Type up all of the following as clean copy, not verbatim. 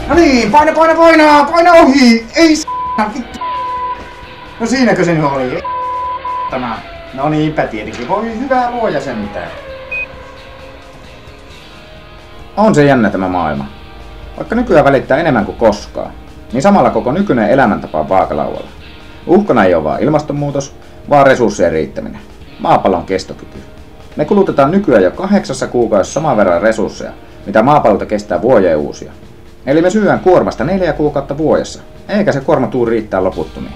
No niin, paina ohi! Ei vittu! No siinäkö se nyt oli? Tämä. No niinpä tietenkin, voi hyvää luoja sentään. On se jännä tämä maailma. Vaikka nykyään välittää enemmän kuin koskaan, niin samalla koko nykyinen elämäntapa on vaakalaudalla. Uhkana ei ole vaan ilmastonmuutos, vaan resurssien riittäminen. Maapallon kestokyky. Me kulutetaan nykyään jo 8 kuukaudessa saman verran resursseja, mitä maapallolta kestää vuoden uusia. Eli me syödään kuormasta 4 kuukautta vuodessa, eikä se kuorma tuu riittää loputtomiin.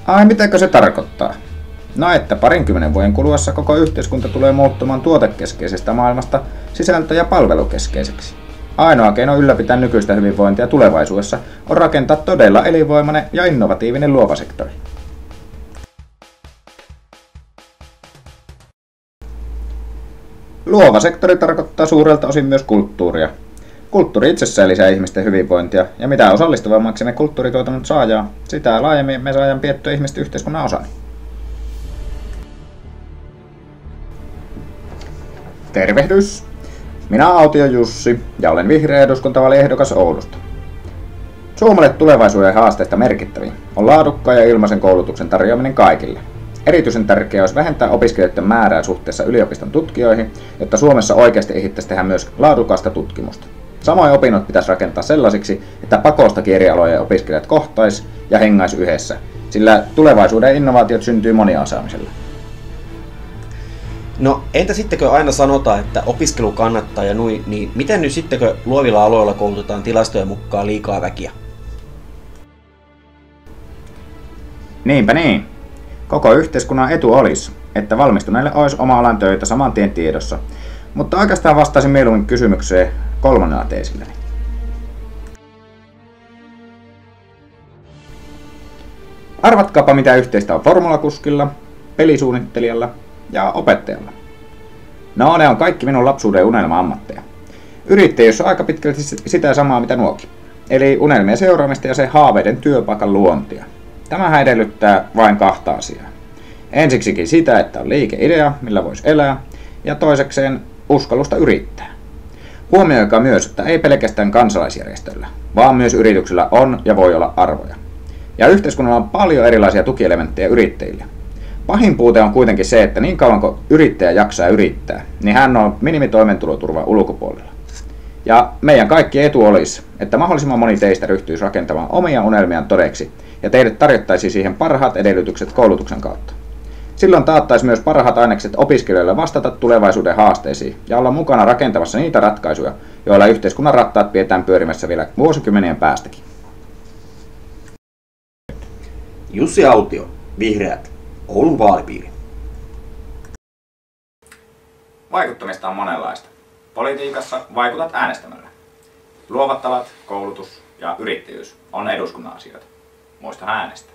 Ai, mitäkö se tarkoittaa? No, että 20 vuoden kuluessa koko yhteiskunta tulee muuttumaan tuotekeskeisestä maailmasta sisältö- ja palvelukeskeiseksi. Ainoa keino ylläpitää nykyistä hyvinvointia tulevaisuudessa on rakentaa todella elinvoimainen ja innovatiivinen luova sektori. Luova sektori tarkoittaa suurelta osin myös kulttuuria. Kulttuuri itsessään lisää ihmisten hyvinvointia, ja mitä osallistuvammaksi me kulttuurituotannot saadaan, sitä laajemmin me saadaan piettyä ihmisten yhteiskunnan osana. Tervehdys! Minä olen Autio Jussi ja olen vihreä eduskuntavaaliehdokas Oulusta. Suomelle tulevaisuuden haasteista merkittävin on laadukkaan ja ilmaisen koulutuksen tarjoaminen kaikille. Erityisen tärkeää olisi vähentää opiskelijoiden määrää suhteessa yliopiston tutkijoihin, jotta Suomessa oikeasti ehdittäisi tehdä myös laadukasta tutkimusta. Samoin opinnot pitäisi rakentaa sellaisiksi, että pakostakin eri alojen opiskelijat kohtais ja hengais yhdessä, sillä tulevaisuuden innovaatiot syntyy moniasaamisella. No entä sittenkö aina sanotaan, että opiskelu kannattaa ja niin miten nyt sittenkö luovilla aloilla koulutetaan tilastojen mukaan liikaa väkiä? Niinpä niin. Koko yhteiskunnan etu olisi, että valmistuneille olisi oma alan töitä saman tien tiedossa, mutta oikeastaan vastaisin mieluummin kysymykseen 3. teesilläni. Arvatkaapa mitä yhteistä on formulakuskilla, pelisuunnittelijalla ja opettajalla. No, ne on kaikki minun lapsuuden unelma-ammatteja. Yrittäjyys on aika pitkälti sitä samaa mitä nuokin. Eli unelmien seuraamista ja se haaveiden työpaikan luontia. Tämähän edellyttää vain 2 asiaa. Ensiksikin sitä, että on liikeidea, millä voisi elää, ja toisekseen uskallusta yrittää. Huomioikaa myös, että ei pelkästään kansalaisjärjestöllä, vaan myös yrityksillä on ja voi olla arvoja. Ja yhteiskunnalla on paljon erilaisia tukielementtejä yrittäjille. Pahin puute on kuitenkin se, että niin kauan kuin yrittäjä jaksaa yrittää, niin hän on minimitoimeentuloturvan ulkopuolella. Ja meidän kaikki etu olisi, että mahdollisimman moni teistä ryhtyisi rakentamaan omia unelmiaan todeksi, ja teille tarjottaisiin siihen parhaat edellytykset koulutuksen kautta. Silloin taattaisi myös parhaat ainekset opiskelijoille vastata tulevaisuuden haasteisiin ja olla mukana rakentamassa niitä ratkaisuja, joilla yhteiskunnan rattaat pidetään pyörimässä vielä vuosikymmenien päästäkin. Jussi Autio, Vihreät, Oulun vaalipiiri. Vaikuttamista on monenlaista. Politiikassa vaikutat äänestämällä. Luovat alat, koulutus ja yrittäjyys on eduskunnan asioita. Muista äänestää.